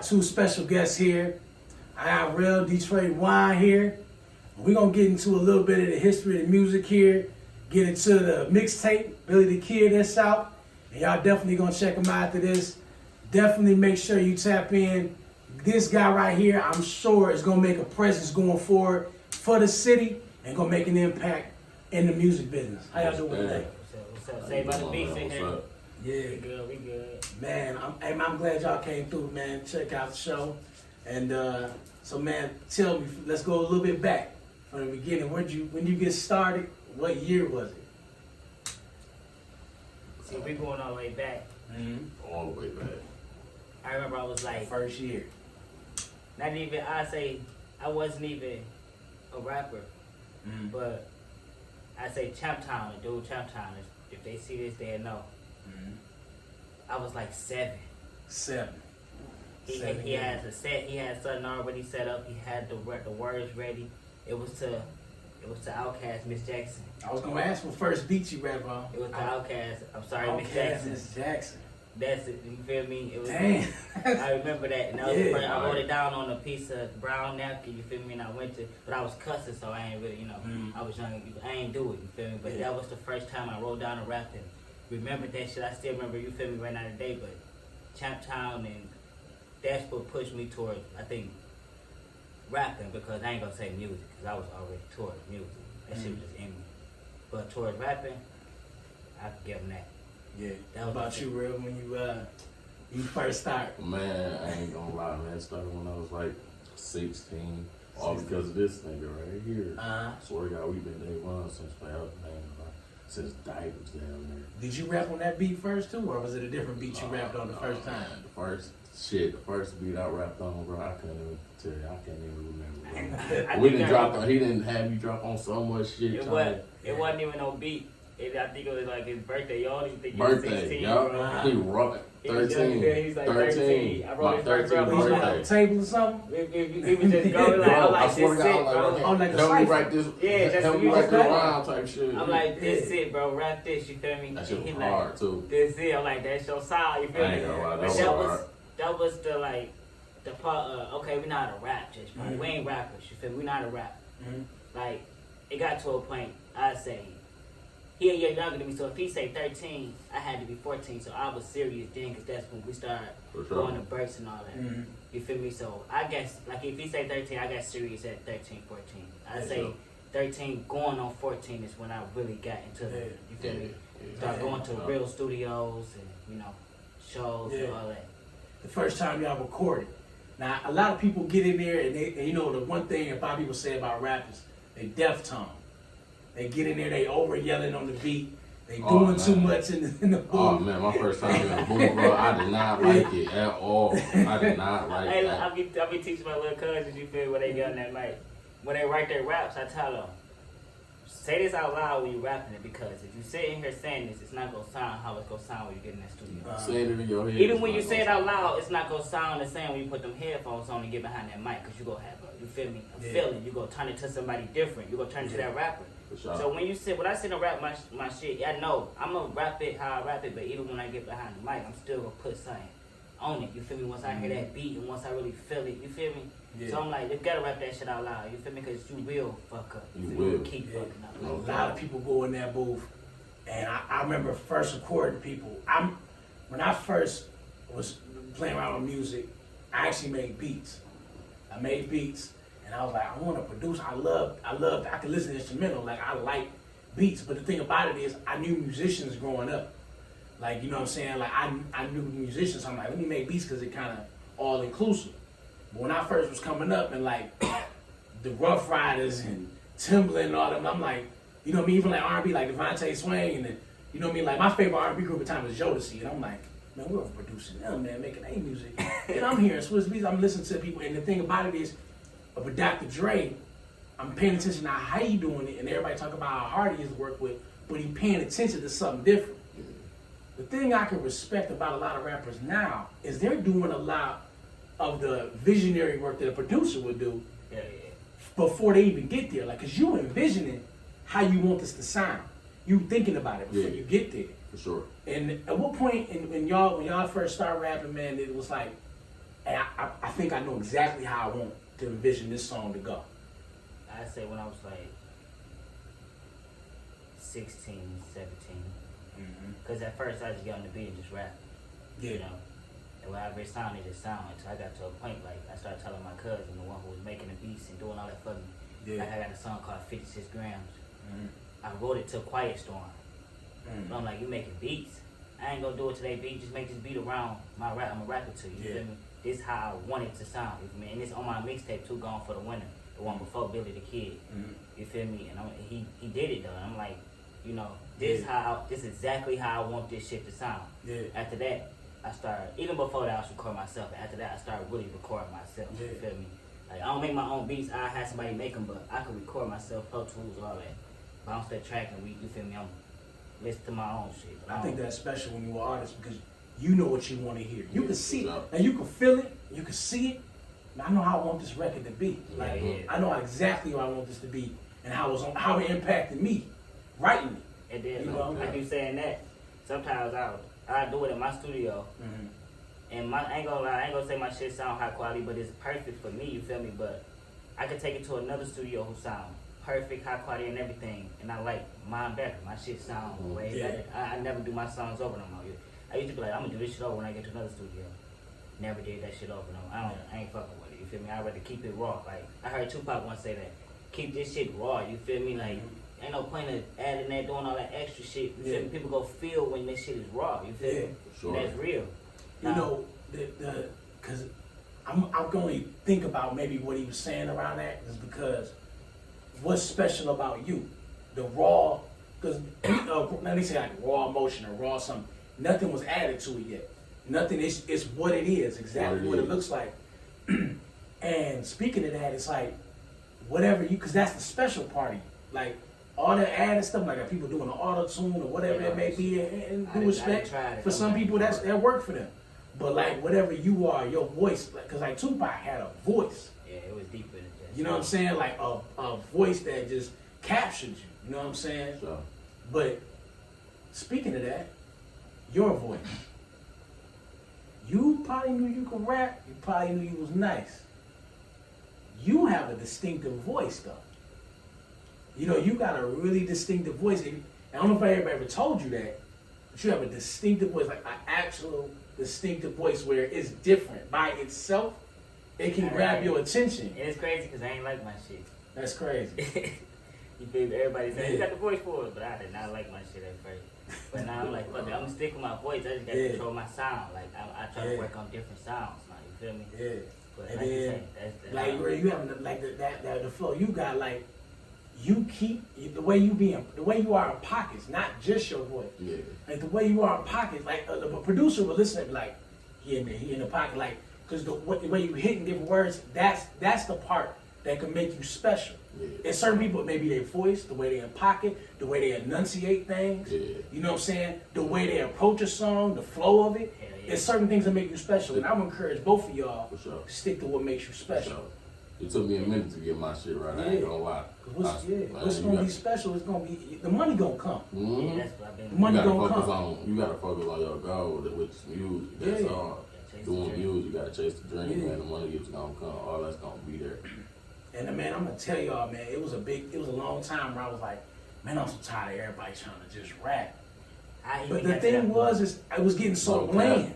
Two special guests here. I got Rell, Detroit, Juan here. We're gonna get into a little bit of the history of the music here, get into the mixtape, Billy the Kid that's out. And y'all definitely gonna check him out after this. Definitely make sure you tap in. This guy right here, I'm sure is gonna make a presence going forward for the city and gonna make an impact in the music business. How y'all doing today? What's up? Say about the beats in here. Yeah. We good. Man, I'm glad y'all came through, man. Check out the show. And so, man, tell me, let's go a little bit back from the beginning. When you get started, what year was it? See, we going all the way back. Mm-hmm. All the way back. I remember I was like, First year. not even, I wasn't even a rapper, but I say Champtown, the dude Champtown, if they see this, they'll know. I was like 7. 7. He had a set. He had something already set up. He had the words ready. It was to Outkast, Miss Jackson. I was gonna ask for first beat you rap on. It was to Outkast. I'm sorry, Miss Jackson. Miss Jackson. That's it. You feel me? It was. Damn. I remember that, and that was Yeah. the first, I wrote it down on a piece of brown napkin. You feel me? And I went to, but I was cussing, so I ain't really, I was young. I ain't do it. You feel me? But that was the first time I wrote down a rap and remembered that shit. I still remember. You feel me? Right now today, but Champtown and that's what pushed me toward, I think, rapping, because I ain't gonna say music, because I was already toward music. That shit was just in me. But towards rapping, I could give them that. Yeah. That How was about you, Rell, when you first started? Man, I ain't gonna lie, man. It started when I was like 16. All because of this nigga right here. Swear to God, we've been day one since forever, man. Since diapers down there. Did you rap on that beat first too, or was it a different beat you rapped on the first time? The first beat I rapped on, bro, I couldn't even tell you. I can't even remember, bro. We didn't drop on, he didn't have you drop on so much shit. It wasn't even no beat. I think it was like his birthday. Y'all didn't think he was 16, y'all. bro. He rocked 13. He's like 13. I wrote his first rap Was on you on that. the table or something? We would just go like, I'm like, I swear this to it, God, bro. Oh, like a help me cipher. write this. Yeah, just help me you write just the like- rhyme type shit. I'm like, this it, bro. Rap this, you feel me? That shit He was like, hard too. this it. I'm like, that's your style, you feel I me? ain't gonna lie, But that was hard. that was the like the part of, okay, we know how to rap, just we ain't rappers, you feel me? We know how to rap. Like, it got to a point, I say, he a year younger than me, so if he say 13, I had to be 14, so I was serious then, because that's when we started going to bursts and all that. You feel me? So I guess, like, if he say 13, I got serious at 13, 14. I say 13 going on 14 is when I really got into it. You feel me? Start going to real studios and, shows and all that. The first time y'all recorded. Now, a lot of people get in there and the one thing that Bobby will say about rappers, they deaf tone. They get in there, they over yelling on the beat. They doing too much in the booth. Oh man, my first time in the booth, bro, I did not like it at all. I did not like Hey, that. I be teaching my little cousins, you feel, when they get on that mic. When they write their raps, I tell them, say this out loud when you rapping it, because if you sit in here saying this, it's not going to sound how it's going to sound when you get in that studio. Saying it in your head. Even when you say it out loud, it's not going to sound the same when you put them headphones on and get behind that mic, because you're going to have you feel me, a feeling. You're going to turn it to somebody different. You're going to turn it to that rapper. Sure. So when I sit and rap my shit, I know I'm going to rap it how I rap it, but even when I get behind the mic, I'm still going to put something on it. You feel me? Once I hear that beat and once I really feel it, you feel me? Yeah. So I'm like, you gotta rap that shit out loud. You feel me? Because you will fuck up. You will keep fucking up. A lot of people go in that booth, and I remember first recording people. When I first was playing around with music, I actually made beats. I made beats, and I was like, I want to produce. I loved. I could listen to instrumental. Like, I like beats, but the thing about it is, I knew musicians growing up. Like, you know what I'm saying? Like, I knew musicians. So I'm like, let me make beats because it kind of all inclusive. But when I first was coming up and like the Rough Riders and Timbaland and all them, I'm like, you know what I mean? Even like R&B, like Devontae Swing, and then, you know what I mean? Like, my favorite R&B group at the time was Jodeci, and I'm like, man, we're overproducing them, man, making A music. And I'm hearing Swiss Beats, I'm listening to people, and the thing about it is, with Dr. Dre, I'm paying attention to how he doing it, and everybody talk about how hard he is to work with, but he paying attention to something different. The thing I can respect about a lot of rappers now is they're doing a lot of the visionary work that a producer would do before they even get there. Like, cause you envisioning how you want this to sound. You thinking about it before you get there. For sure. And at what point when y'all first started rapping, man, it was like And I think I know exactly how I want to envision this song to go. I say when I was like 16, 17. Because at first I just get on the beat and just rap. Yeah. You know? And whatever it sounded, it sounded. Until I got to a point, like, I started telling my cousin, the one who was making the beats and doing all that for me. Yeah. Like, I got a song called 56 Grams. I wrote it to Quiet Storm. But I'm like, you making beats. I ain't gonna do it to that beat. Just make this beat around my rap. I'm a rapper to you. You feel me? This is how I want it to sound. You feel me? And it's on my mixtape too, Gone for the Winter. The one before Billy the Kid. You feel me? And he did it though. And I'm like, you know, this is exactly how I want this shit to sound. Yeah. After that, I started, even before that I was recording myself. After that, I started really recording myself. Yeah. You feel me? Like, I don't make my own beats. I had somebody make them, but I could record myself, Pro Tools, all that. Bounce that track and you feel me? I'm listen to my own shit. I think that's special when you're an artist because you know what you want to hear. You can see it, Yeah. and you can feel it. You can see it. And I know how I want this record to be. Like I know exactly how I want this to be, and how it impacted me writing it. And then, You know? like you saying that, sometimes I do it in my studio, and I ain't gonna say my shit sound high quality, but it's perfect for me. You feel me? But I could take it to another studio who sound perfect, high quality, and everything, and I like mine better. My shit sound way better. I never do my songs over no more. I used to be like, I'm gonna do this shit over when I get to another studio. Never did that shit over no more. I ain't fucking with it. You feel me? I'd rather keep it raw. Like I heard Tupac once say that. Keep this shit raw. You feel me? Like ain't no point of adding that, doing all that extra shit. You feel me? People go feel when this shit is raw. You feel me? Sure. That's real. You know, because I'm going to think about maybe what he was saying around that is because what's special about you, the raw, because now they say like raw emotion or raw something. Nothing was added to it yet. Nothing is what it is, exactly what it looks like. And speaking of that, it's like whatever because that's the special party. Like all the added stuff, like people doing the auto tune or whatever it may be, and due respect for some people that work for them. But like whatever you are, your voice, because like Tupac had a voice. Yeah, it was deeper than that. You know what I'm saying? Like a voice that just captured you. You know what I'm saying? Sure. But speaking of that, your voice. You probably knew you could rap. You probably knew you was nice. You have a distinctive voice, though. You know, you got a really distinctive voice. I don't know if I ever told you that, but you have a distinctive voice, like an actual distinctive voice where it's different by itself. It can grab your attention. And it's crazy because I ain't like my shit. That's crazy. You feel everybody saying, you got the voice for it, but I did not like my shit at first. But now I'm like, fuck it, I'm gonna stick with my voice. I just gotta control my sound. Like I try to work on different sounds now. You feel me? Yeah. But And like you then, say, that's like where you have like the flow you got, like you keep the way you are in pockets, not just your voice. Yeah. Like the way you are in pockets, like the producer will listen and be like, he in the pocket, like because the way you hitting different words, that's the part that can make you special. Yeah. And certain people, maybe their voice, the way they in pocket, the way they enunciate things. Yeah. You know what I'm saying? The way they approach a song, the flow of it. There's certain things that make you special, and I would encourage both of y'all For sure. to stick to what makes you special. Sure. It took me a minute to get my shit right. I ain't gonna lie. What's gonna be special is gonna be the money gonna come. Mm-hmm. that's what I've been The money you gotta gonna focus come. on. You gotta focus on your goal, which is music. That's all. Doing music, you gotta chase the dream, man. The money is gonna come. All that's gonna be there. And man, I'm gonna tell y'all, man, it was a long time where I was like, man, I'm so tired of everybody trying to just rap. But the thing is I was getting so bland.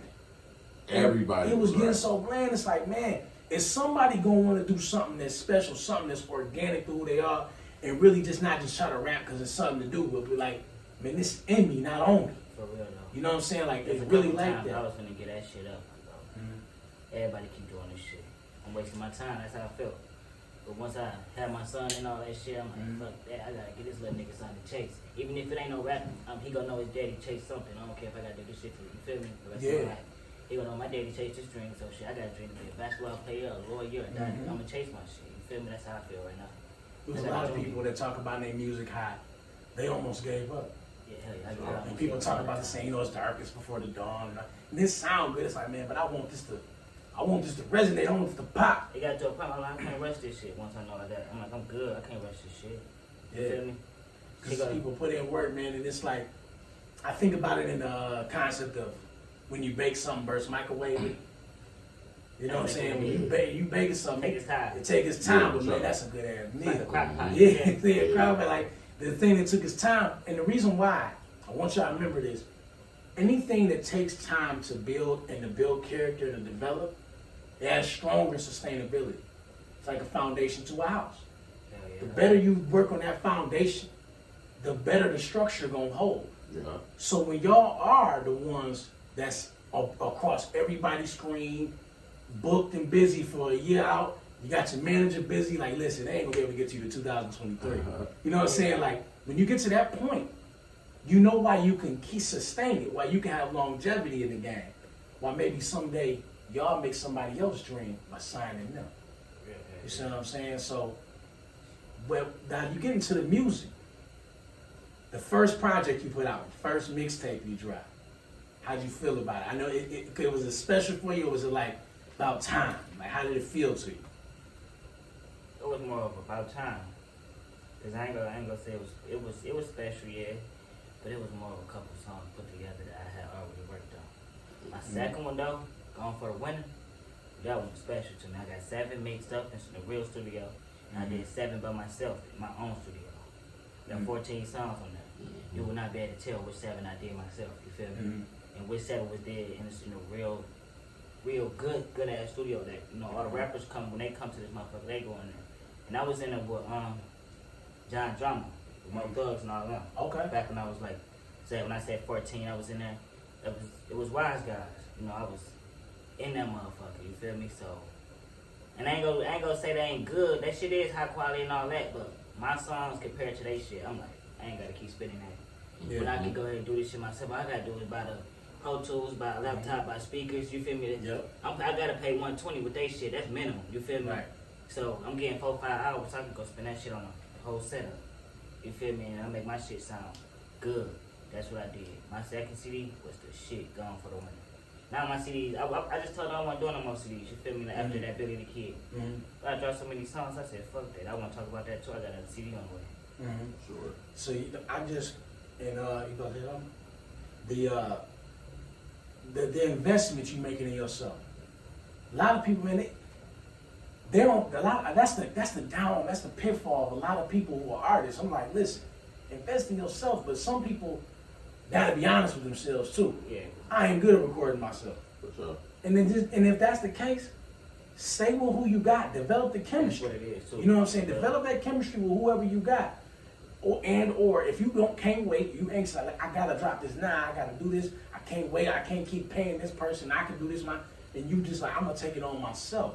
Everybody. It was getting so bland. It's like, man, is somebody gonna want to do something that's special, something that's organic to who they are, and really just not just try to rap because it's something to do, but be like, man, this is in me, not on me. For real though. You know what I'm saying? Like, There's it's a really couple like times that. I was gonna get that shit up. Everybody keep doing this shit. I'm wasting my time. That's how I felt. But once I had my son and all that shit, I'm like, fuck that. I gotta get this little nigga something to chase. Even if it ain't no rapping, he gonna know his daddy chase something. I don't care if I gotta do this shit for you. Feel me? The rest of my life. He gonna know my daddy chased his dream. So shit, I got a dream to be a basketball player, a lawyer, a doctor. I'm gonna chase my shit. You feel me? That's how I feel right now. There's a lot of people that talk about their music high. They almost gave up. Yeah, hell yeah. I get it. And people talk about the saying, you know, it's darkest before the dawn. And this sound good. It's like, man, but I want this to resonate. I want this to pop. It got to a point where I can't rush this shit once I know that. I'm like, I'm good. I can't rush this shit. You feel me? Because people put in work, man, and it's like, I think about it in the concept of when you bake something versus microwave it. You know what I'm saying? When you baking something, Take its time. it take its time, but man, that's a good ass meal. Like a crock pot. Yeah, crock pot. Like the thing that took its time, and the reason why I want y'all to remember this: anything that takes time to build and to build character and to develop, it has stronger sustainability. It's like a foundation to a house. The better you work on that foundation, the better the structure gonna hold. Yeah. So when y'all are the ones that's across everybody's screen, booked and busy for a year out, you got your manager busy, like, listen, they ain't gonna be able to get to you to 2023. You know what I'm saying? Like, when you get to that point, you know why you can keep sustain it, why you can have longevity in the game, why maybe someday y'all make somebody else dream by signing them. You see what I'm saying? So, well, now you get into the music. The first project you put out, the first mixtape you dropped, how'd you feel about it? I know it was a special for you, or was it like about time? Like, how did it feel to you? It was more of about time. Cause I ain't gonna say it was special, yeah, but it was more of a couple songs put together that I had already worked on. My second one though, Gone for the Winner, that one was special to me. I got 7 mixed up in the real studio, and I did 7 by myself in my own studio. Got 14 songs on there. You will not be able to tell which 7 I did myself. You feel me? And which 7 was did in a real good ass studio that all the rappers come when they come to this motherfucker, they go in there. And I was in there with John Drama, with Mo Thugs and all them. Okay. Back when I was like, when I said 14, I was in there. It was Wise Guys. I was in that motherfucker. You feel me? So, and I ain't gonna say they ain't good. That shit is high quality and all that, but my songs compared to they shit, I'm like, I ain't gotta keep spitting that. Yeah. But I can go ahead and do this shit myself. All I gotta do is buy the Pro Tools, buy a laptop, buy speakers. You feel me? Yep. I gotta pay $120 with they shit. That's minimum. You feel me? Right. So I'm getting 4-5 hours. So I can go spend that shit on a whole setup. You feel me? And I make my shit sound good. That's what I did. My second CD was the shit, Gone for the Winner. Now my CDs, I just told them I wasn't doing no more CDs. You feel me? Like after that Billy the Kid. But I dropped so many songs. I said, fuck that. I want to talk about that too. I got a CD on the way. Sure. So I just you go ahead. The investment you making in yourself. A lot of people, man, they don't. That's the pitfall of a lot of people who are artists. I'm like, listen, invest in yourself. But some people gotta be honest with themselves too. Yeah. I ain't good at recording myself. For sure. And if that's the case, stay with who you got. Develop the chemistry. That's what it is too. You know what I'm saying? Develop that chemistry with whoever you got. Or if you can't wait, you anxious, like, I gotta drop this now, I gotta do this, I can't wait, I can't keep paying this person, I can do this, and you just like, I'm gonna take it on myself.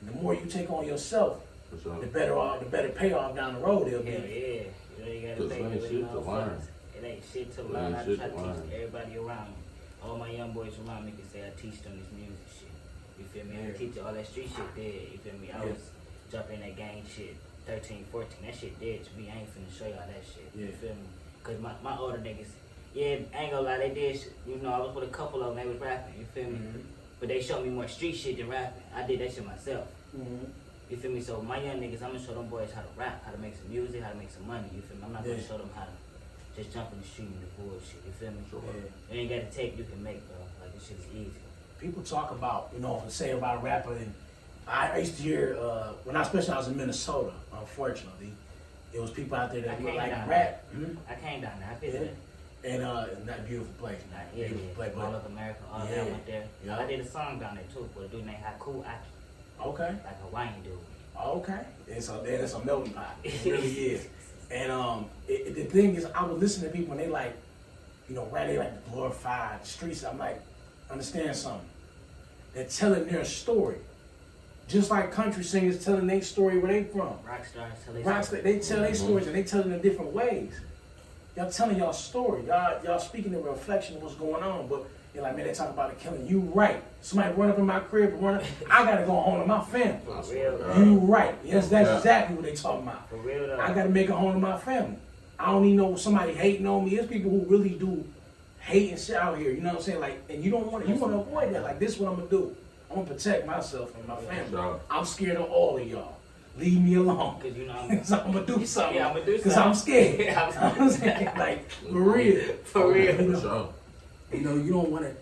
And the more you take on yourself, For sure. the better payoff down the road it'll be. Yeah. You gotta Cause pay it ain't with shit to learn. It ain't shit to It learn. ain't I shit try to to learn. teach everybody around me. All my young boys around me can say I teach them this music shit. You feel me? I teach you all that street shit dead. You feel me? I was jumping that gang shit. 13, 14, that shit dead to me. I ain't finna show y'all that shit. You feel me? Cause my older niggas, I ain't gonna lie, they did shit. I was with a couple of them, they was rapping, you feel me? But they showed me more street shit than rapping. I did that shit myself. You feel me? So my young niggas, I'm gonna show them boys how to rap, how to make some music, how to make some money, you feel me? I'm not gonna show them how to just jump in the street and do bullshit, you feel me? You ain't got to take, you can make, bro. Like, this shit is easy. People talk about, say about rapper, and I used to hear, especially when I was in Minnesota, unfortunately, there was people out there that would like rap. I came down there, I visited. And that beautiful place, man. Beautiful place. All of America, all that went there. I did a song down there too with a dude named Haku Aki. Okay. Like a Hawaiian dude. Okay. It's a melting pot. It really is. And the thing is, I would listen to people and they like, rap, they like glorified streets. I'm like, understand something. They're telling their story. Just like country singers telling their story where they from. Rock stars tell their story. They tell their stories and they tell it in different ways. Y'all telling y'all story. Y'all speaking a reflection of what's going on, but you're like, man, they talk about it killing. You right. Somebody run up in my crib, I gotta go home to my family. For real. You right. Yes, that's exactly what they talking about. For real though. I gotta make it home to my family. I don't even know somebody hating on me. There's people who really do hate and shit out here. You know what I'm saying? Like, and you want to avoid that. Like, this is what I'm gonna do. I'm gonna protect myself and my family. Sure. I'm scared of all of y'all. Leave me alone. Cause so I'm gonna do something. Yeah, I'm gonna do something. Cause I'm scared. I'm saying, like, for real. For real. For sure. You don't want to.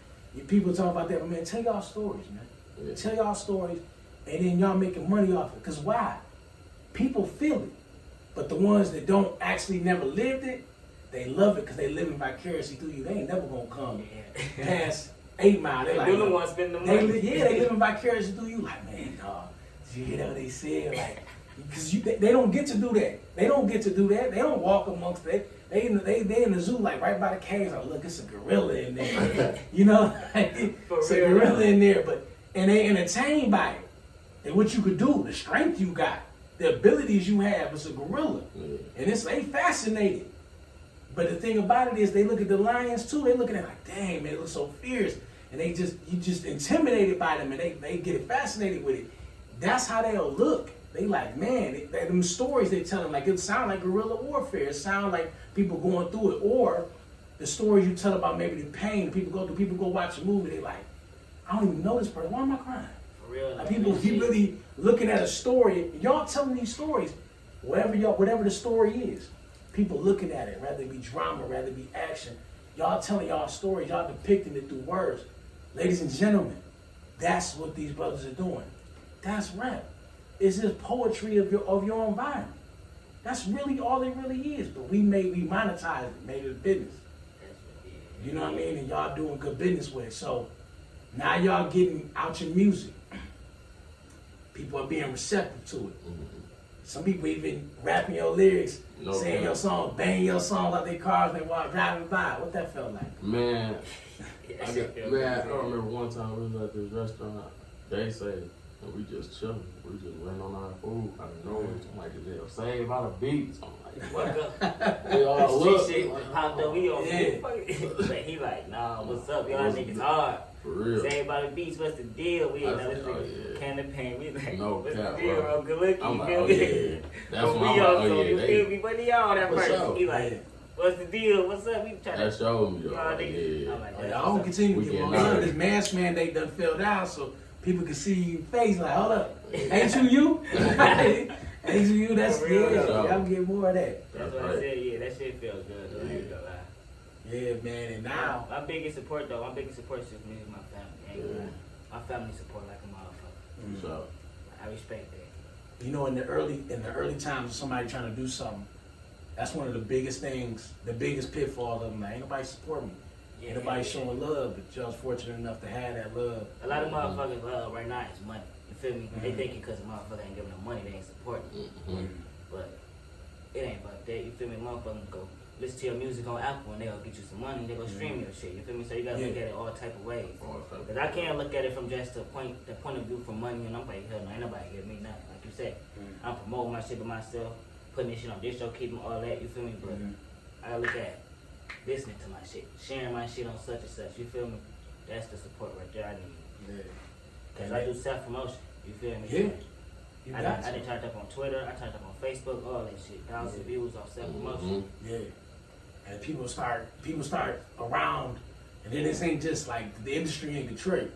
People talk about that, but man, tell y'all stories, man. Yeah. Tell y'all stories, and then y'all making money off it. Cause why? People feel it, but the ones that don't actually never lived it, they love it because they living vicariously through you. They ain't never gonna come past 8 Mile. They like, the ones spend the money. they living vicariously through you. Like, man, dog, did you hear what they said? Like, because they don't get to do that. They don't get to do that. They don't walk amongst that. They in the zoo, like right by the caves. Like, look, it's a gorilla in there. You know, it's a gorilla in there. And they entertained by it and what you could do, the strength you got, the abilities you have. It's a gorilla, and they fascinated. But the thing about it is, they look at the lions too. They looking at it like, dang, man, it looks so fierce, and you just intimidated by them, and they get fascinated with it. That's how they'll look. They like, man, them stories they tell them, like it sound like guerrilla warfare. It sound like people going through it, or the stories you tell about maybe the pain people go through. People go watch a movie, they like, I don't even know this person. Why am I crying? For real. Like people really looking at a story. Y'all telling these stories, whatever the story is. People looking at it, rather it be drama, rather it be action. Y'all telling y'all stories, y'all depicting it through words. Ladies and gentlemen, that's what these brothers are doing. That's rap. It's just poetry of your environment. That's really all it really is. But we monetized it, made it a business. You know what I mean? And y'all doing good business with it. So now y'all getting out your music. People are being receptive to it. Some people even rapping your lyrics, saying your song, banging your song out their cars when they walk driving by. What that felt like? Man, I remember one time we was at this restaurant. They said, and we just chilling. We just went on our food. I don't know. I'm like, they'll say about the beats. I'm like, what? They all look. Shit popped up. We on But he like, nah, what's up? Y'all niggas hard. For real. Say about the beats, what's the deal? We ain't nothing. Can of pain. We like, no what's cap, the deal, bro? Good looking. I'm You like, feel oh, me? yeah. That's what we I'm on, like, so oh, yeah. you feel me? But y'all that For first. sure. He like, what's the deal? What's up? We trying That to showed me, though. y'all Like, niggas. yeah. I'm like, I don't continue to get more love. This mask mandate done fell down, so people can see you face like, hold up, ain't you? Ain't you? That's real, good. though. Y'all get more of that. That's what I said. Yeah, that shit feels good. Though. I ain't gonna lie. Yeah, man. And now, my biggest support is just me and my family. Ain't gonna lie. My family support like a motherfucker. So, I respect that. you know, in the early times of somebody trying to do something, that's one of the biggest things, the biggest pitfall of them. Like, ain't nobody supporting me. Yeah, Ain't nobody showing love, but y'all's fortunate enough to have that love. A lot of motherfuckers love right now is money. You feel me? They thinking because a motherfucker ain't giving them money, they ain't supporting. But it ain't about that. You feel me? Motherfuckers go listen to your music on Apple and they'll get you some money. They go stream your shit. You feel me? So you gotta look at it all type of ways. Because I can't look at it from just the point of view from money. And I'm like, hell no, ain't nobody give me nothing. Like you said, I'm promoting my shit to myself, putting this shit on this show, keeping all that. You feel me? But I look at listening to my shit, sharing my shit on such and such. You feel me? That's the support right there I need. Because I do self-promotion. You feel me? Yeah. I done turned up on Twitter, I turned up on Facebook, all that shit. Thousands of views off self-promotion. Yeah. And people start around, and then this ain't just like the industry in Detroit.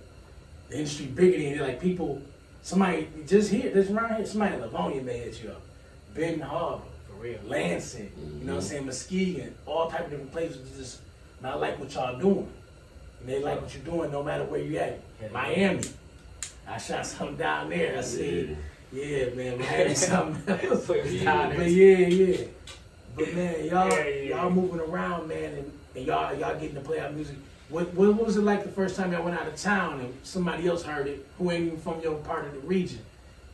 The industry bigger than it. Like people, somebody just around here, somebody in Livonia may hit you up. Benton Harbor, For real. Lansing, you know what I'm saying, Muskegon, all type of different places just not like what y'all doing. And they like what you're doing no matter where you at. Miami. I shot something down there. I see. Yeah, man, Miami something else. But yeah. But man, y'all moving around, man, and y'all getting to play our music. What was it like the first time y'all went out of town and somebody else heard it who ain't even from your part of the region,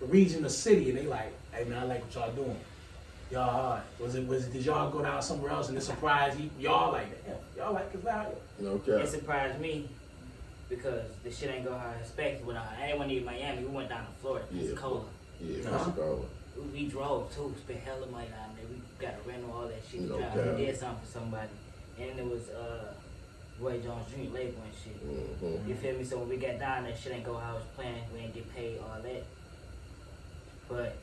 the city, and they like, hey man, I like what y'all doing. Y'all hard. Was it? Did y'all go down somewhere else and it surprised y'all like that? Y'all like us out here? Okay. It surprised me because the shit ain't go how I expected. When I ain't want to leave Miami, we went down to Florida. It's cold. Yeah, Pensacola. We drove too, spent hella money down there. We got a rental, all that shit. Okay. We did something for somebody. And it was Roy Jones Jr. label and shit. You feel me? So when we got down there, shit ain't go how I was planning. We ain't get paid, all that. But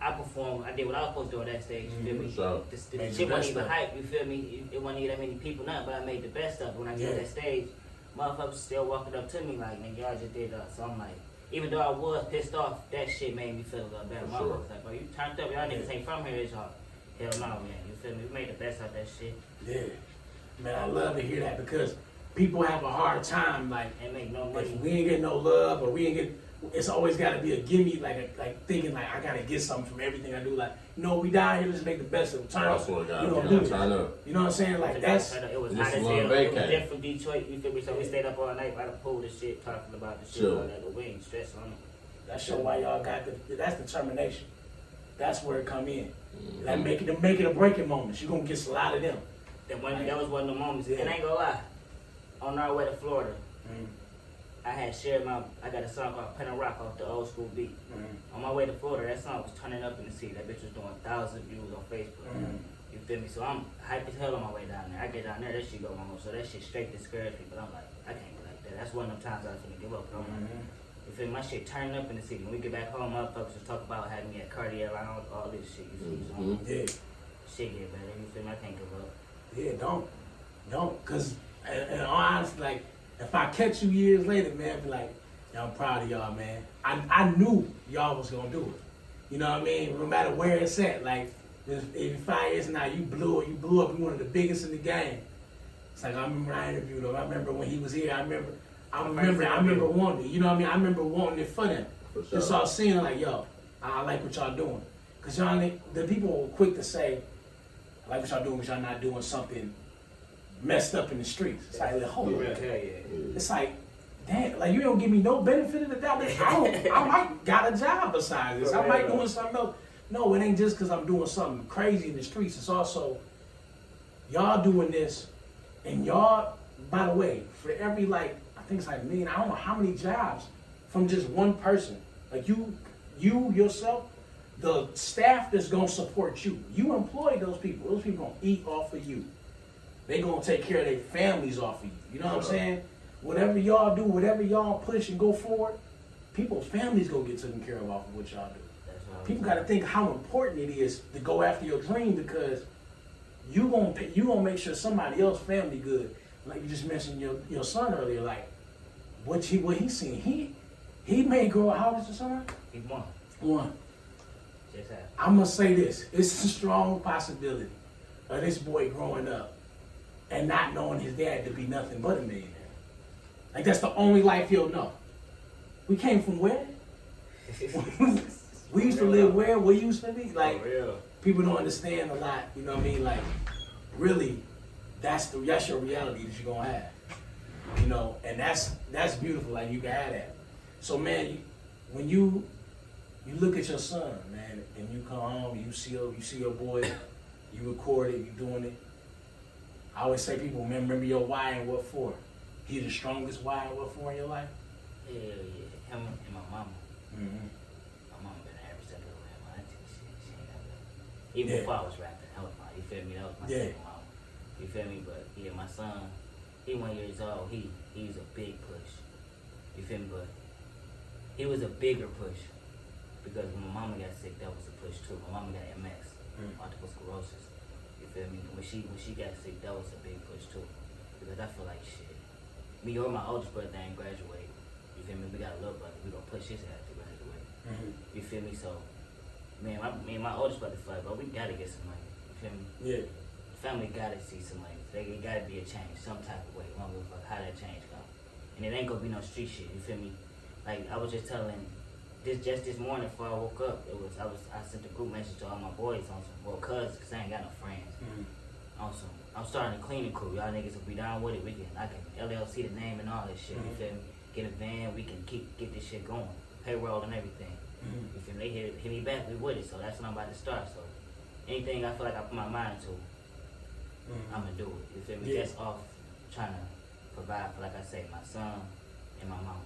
I performed, I did what I was supposed to do on that stage, you feel me? Sure. The shit wasn't even hype, you feel me? It wasn't even that many people, nothing, but I made the best of it. When I get on that stage, motherfuckers still walking up to me like, nigga, y'all just did us. So I'm like, even though I was pissed off, that shit made me feel a little better. Motherfuckers like, bro, you turned up, y'all niggas ain't from here, it's hard. Hell no, man, you feel me? We made the best of that shit. Yeah. Man, I love to hear that because people have a hard time, like, and make no if money. we ain't get no love or we ain't get, it's always got to be a gimme, like thinking like I gotta get something from everything I do. Like, no, we down here, let's make the best of it. Turn up, That's what I you got. know, Turn up. You know what I'm saying? Like that's It was Just hot as a hell. little It was vacay. different from Detroit. You feel me? So we stayed up all night by the pool and shit, talking about the shit. Sure. All that, but we ain't stressed on it. that show why y'all got that's determination. That's where it come in. Like make it a breaking moment. You gonna get a lot of them. That was one of the moments. Yeah. And I ain't gonna lie. On our way to Florida, Mm-hmm. I had shared I got a song called Pen and Rock off the old school beat. Mm-hmm. On my way to Florida, that song was turning up in the city. That bitch was doing 1,000 views on Facebook. Mm-hmm. You feel me? So I'm hyped as hell on my way down there. I get down there, that shit go on. So that shit straight discouraged me. But I'm like, I can't be like that. That's one of them times I was gonna give up. But I'm like, you feel me? My shit turning up in the city. When we get back home, motherfuckers just talk about having me at Cartier Lounge, all this shit. You feel me? So I'm like, Yeah. shit get better. You feel me? I can't give up. Yeah, don't, cause and honestly, like if I catch you years later, man, be like, yeah, I'm proud of y'all, man. I knew y'all was gonna do it. You know what I mean? No matter where it's at, like if 5 years now you blew up, you one of the biggest in the game. It's like I remember I interviewed him. I remember when he was here. I remember wanting it. You know what I mean? I remember wanting it for them. For sure. Just saw seeing it like, yo, I like what y'all doing. Cause y'all, the people were quick to say, I like what y'all doing, but y'all not doing something messed up in the streets. It's like, hold on. It's like, damn, like you don't give me no benefit of the doubt. I might got a job besides this. I might doing something else. No, it ain't just because I'm doing something crazy in the streets. It's also y'all doing this, and y'all, by the way, for every I think it's like a million. I don't know how many jobs from just one person. Like you yourself, the staff that's gonna support you. You employ those people. Those people gonna eat off of you. They gonna take care of their families off of you. You know what I'm saying? Whatever y'all do, whatever y'all push and go forward, people's families gonna get taken care of off of what y'all do. People got to think how important it is to go after your dream because you gonna make sure somebody else's family good. Like you just mentioned your son earlier. Like what he seen. He may grow up. How old is your son? He's one. One. Just happened. I'm gonna say this. It's a strong possibility of this boy growing up and not knowing his dad to be nothing but a millionaire. Like that's the only life he'll know. We came from where? We used to live where we used to be. Like people don't understand a lot. You know what I mean? Like really, that's your reality that you're gonna have. You know, and that's beautiful. Like you can have that. So man, when you look at your son, man, and you come home, you see your boy, you record it, you doing it. I always say people remember your why and what for. He the strongest why and what for in your life. Hell yeah, him and my mama. Mm-hmm. My mama been every step of the way. My auntie, she ain't never. Even before I was rapping, that was you feel me? That was my second mama. You feel me? But yeah, my son, he 1 year old. He's a big push. You feel me? But he was a bigger push because when my mama got sick, that was a push too. My mama got MS, multiple sclerosis. You feel me? When she got sick, that was a big push too. Because I feel like shit. Me or my oldest brother ain't graduate. You feel me? We got a little brother. We gonna push his ass to graduate. Mm-hmm. You feel me? So, me and my oldest brother feel like, bro, we gotta get some money. You feel me? Yeah. The family gotta see some money. It gotta be a change, some type of way. I don't give a fuck how that change come. And it ain't gonna be no street shit. You feel me? Like I was just telling this morning before I woke up. I sent a group message to all my boys on some cousins, cause I ain't got no friends. On some, I'm starting a cleaning crew. Y'all niggas will be down with it. I can LLC the name and all this shit. You feel me? Get a van. We can get this shit going. Payroll and everything. You feel me? They hit me back. We with it. So that's when I'm about to start. So anything I feel like I put my mind to, I'm gonna do it. You feel me? Yeah. Just off trying to provide for, like I say, my son and my mama.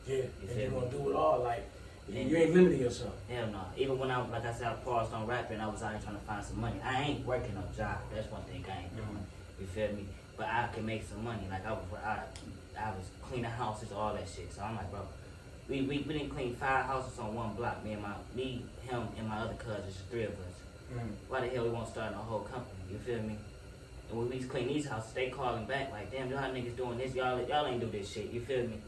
Yeah. You And feel you're me? gonna do it all. Like you ain't limiting yourself. Hell no. Even when like I said, I paused on rapping, I was out here trying to find some money. I ain't working no job. That's one thing I ain't doing. You feel me? But I can make some money. Like I was cleaning houses, all that shit. So I'm like, bro, we didn't clean 5 houses on one block. Me, him, and my other cousins, 3 of us. Why the hell we won't start a whole company? You feel me? And when we clean these houses, they calling back like, damn, y'all niggas doing this. Y'all ain't do this shit. You feel me?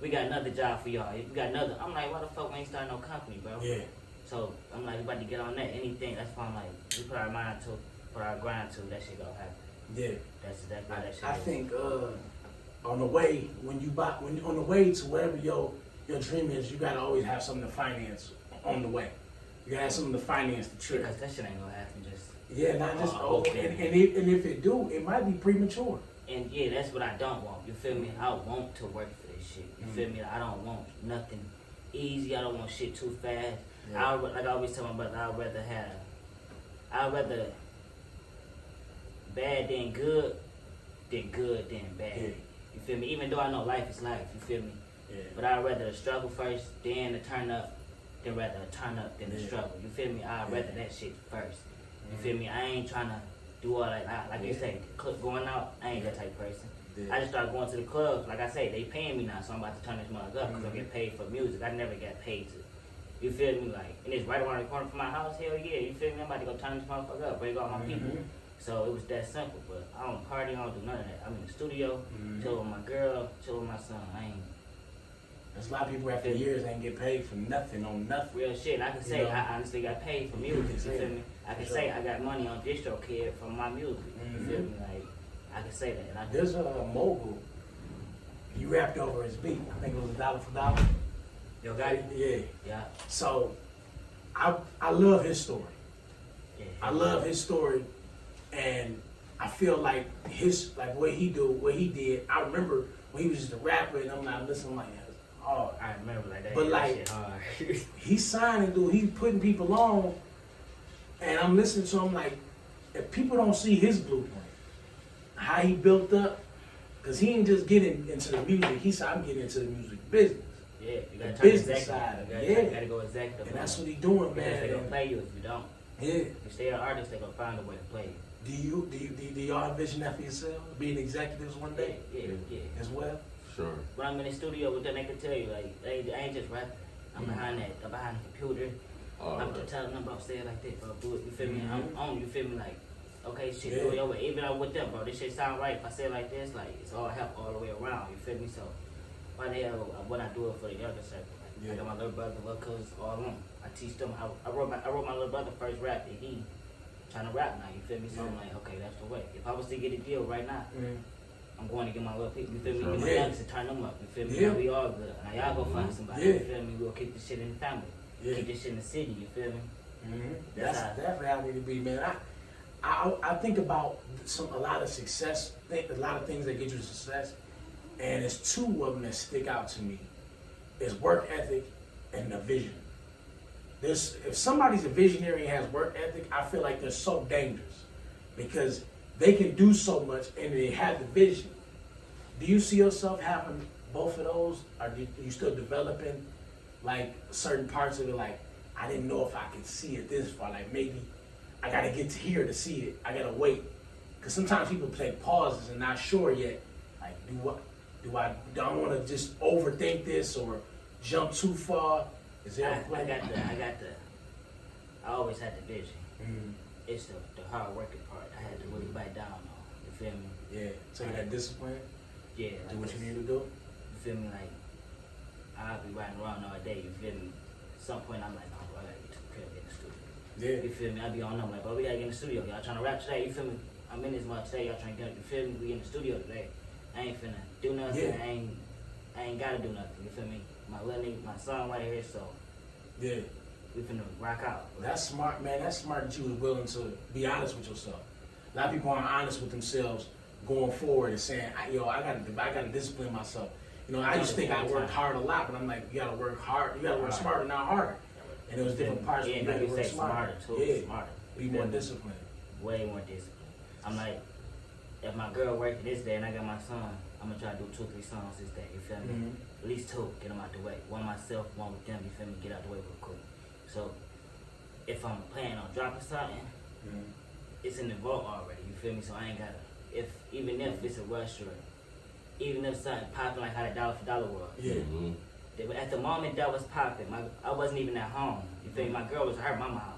We got another job for y'all. We got another. I'm like, why the fuck we ain't starting no company, bro? Yeah. So I'm like, we about to get on that. Anything. That's why I'm like, we put our mind to, put our grind to. That shit gonna happen. Yeah. That's exactly how that shit I is. think on the way on the way to wherever your dream is, you gotta always have something to finance on the way. You gotta have something to finance the trip. Because that shit ain't gonna happen just. Yeah, not just okay. And if it do, it might be premature. And yeah, that's what I don't want. You feel me? I want to work for this shit. You feel me? I don't want nothing easy. I don't want shit too fast. Yeah. Like I always tell my brother, I'd rather bad than good than bad. Yeah. You feel me? Even though I know life is life, you feel me? Yeah. But I'd rather the struggle first, then the turn up, than rather the turn up than the struggle. You feel me? I'd rather that shit first. You feel me? I ain't trying to do all that. Like you say, going out, I ain't that type of person. Yeah. I just started going to the clubs. Like I say, they paying me now, so I'm about to turn this mug up because I get paid for music. I never got paid to. You feel me? Like, and it's right around the corner from my house. Hell yeah, you feel me? I'm about to go turn this motherfucker up, bring all my people. So it was that simple. But I don't party, I don't do none of that. I'm in the studio, chill with my girl, chill with my son. I ain't. There's a lot of people after years ain't get paid for nothing on nothing. Real shit. I can say I honestly got paid for music. You feel me? I can say I got money on DistroKid from my music. You feel me? Like I can say that. And There's a mogul. He rapped over his beat. I think it was $1 for $1. Yo, got it? Yeah. Yeah. So I love his story. Yeah. I love his story, and I feel like what he did. I remember when he was just a rapper, and I'm not listening like that. Oh, I remember like that. But yeah, like, shit hard. he's signing, dude. He's putting people on, and I'm listening to him like, if people don't see his blueprint, how he built up, because he ain't just getting into the music. He said, I'm getting into the music business. Yeah, you gotta The turn business executive. side. You gotta go executive. And that's what he's doing, Because they gonna man. play you if you don't. Yeah. If you stay an artist, they gonna find a way to play you. Do y'all envision that for yourselves? Being executives one day Yeah. as well? Sure. When I'm in the studio with them, they can tell you, like, I ain't just rapping. I'm behind that. I'm behind the computer. I'm just telling them, bro, say it like that, bro. Do it. You feel me? I'm on. You feel me? Like, okay, shit, do it your way. Even with them, bro, this shit sound right. If I say it like this, like, it's all help all the way around. You feel me? So, why the hell when I do it for the younger circle? Like, I got my little brother, little cousins, all of them. I teach them. I wrote my little brother first rap, and he trying to rap now. You feel me? So I'm like, okay, that's the way. If I was to get a deal right now, I'm going to get my little people. You feel me? Get my youngsters to turn them up. You feel me? Now we all good. Now y'all go find somebody. You feel me? We'll keep this shit in the family. Keep this shit in the city. You feel me? That's how I need to be, man. I think about a lot of success, a lot of things that get you success, and it's two of them that stick out to me. It's work ethic and the vision. If somebody's a visionary and has work ethic, I feel like they're so dangerous because they can do so much and they have the vision. Do you see yourself having both of those, or are you still developing like certain parts of it? Like, I didn't know if I could see it this far. Like, maybe I gotta get to here to see it. I gotta wait, because sometimes people take pauses and not sure yet. Like, do I want to just overthink this or jump too far? Is there a plan? I always had the vision. It's the hard working part. I had to really bite down on. You feel me? Yeah. So you got discipline. Yeah. Do what you need to do. You feel me? Like, I'll be riding around all day. You feel me? At some point, I'm like, no, bro, I gotta get to the crib, get in the studio. Yeah. You feel me? I be on them like, bro, we gotta get in the studio. Y'all trying to rap today? You feel me? I'm in this mug today. Y'all trying to get. You feel me? We in the studio today. I ain't finna do nothing. Yeah. I ain't gotta do nothing. You feel me? My little nigga, my son right here, so Yeah. we finna rock out. That's smart, man. That's smart that you was willing to be honest with yourself. A lot of people aren't honest with themselves going forward and saying, I gotta discipline myself. You know, I used to think I worked hard a lot, but I'm like, you gotta work hard. You gotta work smarter, not harder. And it was different parts where you gotta work smarter. Smarter. Be more disciplined. Way more disciplined. I'm like, if my girl working this day and I got my son, I'm gonna try to do 2-3 songs this day. You feel me? At least 2, get them out the way. One myself, one with them. You feel me? Get out the way real quick. So if I'm planning on dropping something, it's in the vault already. You feel me? So I ain't gotta. Even if it's a rush or even if something popping like how the $1 for $1 was. Yeah. At the moment that was popping, I wasn't even at home. You feel me? My girl was at her mama's house.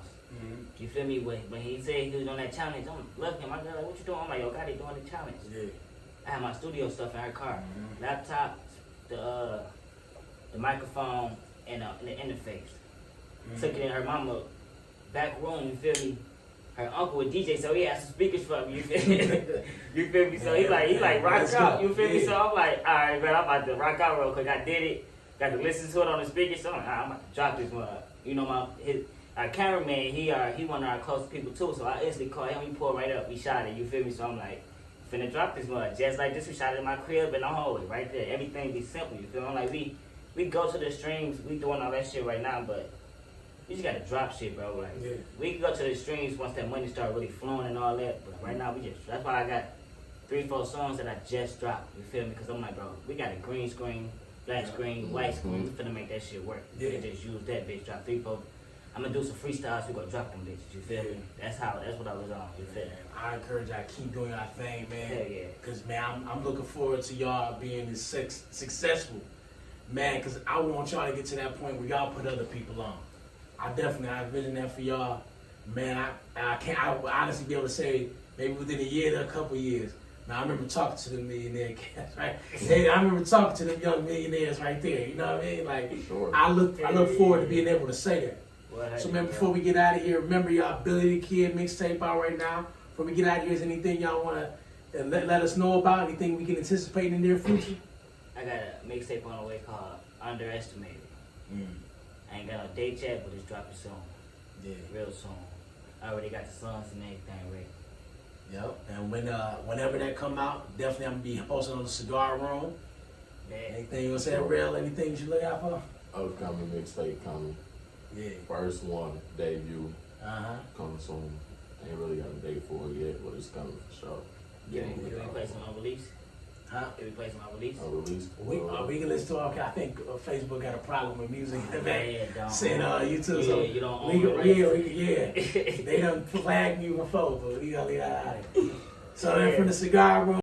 You feel me? When he said he was on that challenge, I'm looking. My girl like, what you doing? I'm like, yo, God, he doing the challenge. Yeah. I had my studio stuff in her car, laptop, the microphone, and the interface. Took it in her mama back room. You feel me? her uncle was DJ, so he had some speakers for me. You feel me? You feel me? So he like rock out. You feel me? So I'm like, all right, man, I'm about to rock out real quick. I did it. Got to listen to it on the speakers. So I'm like, I'm about to drop this one. You know, our cameraman, he one of our closest people too. So I instantly called him. He pulled right up. We shot it. You feel me? So I'm like, finna drop this one. Just like this, we shot it in my crib in the hallway right there. Everything be simple. You feel me? I'm like, we go to the streams. We doing all that shit right now, but you just gotta drop shit, bro. Like we can go to the streams once that money start really flowing and all that. But right now, that's why I got 3-4 songs that I just dropped. You feel me? Because I'm like, bro, we got a green screen, black screen, white screen. We finna make that shit work. We can just use that bitch. Drop 3-4. I'm gonna do some freestyles. We gonna drop them bitches. You feel me? That's what I was on. You feel me? I encourage y'all to keep doing your thing, man. Hell yeah. Cause man, I'm looking forward to y'all being as successful, man. Cause I want y'all to get to that point where y'all put other people on. I envision that for y'all, man. I would honestly be able to say maybe within a year to a couple years. Now I remember talking to the millionaire cats, right? Hey, I remember talking to them young millionaires right there. You know what I mean? Like I look forward to being able to say that. Well, So man, before we get out of here, remember y'all Billy the Kid mixtape out right now. Before we get out of here, is anything y'all wanna let us know about? Anything we can anticipate in the near future? I got a mixtape on the way called Underestimated. I ain't got no date yet, but it's dropping soon. Yeah. Real soon. I already got the songs and everything ready. Yep. And whenever that come out, definitely I'm gonna be posting on the Cigar Room. Yeah. Anything you wanna say, Rell? Anything you should look out for? Upcoming mixtape coming. Yeah. First one, debut, coming soon. Ain't really got a date for it yet, but it's coming for sure. Yeah, we play some on release. Huh? Can we play some on release? A release. We can listen to okay. I think Facebook got a problem with music. Don't. Saying YouTube. So you don't own the rights. They done flagged you before, but we gotta leave that out of it. So then from the Cigar Room.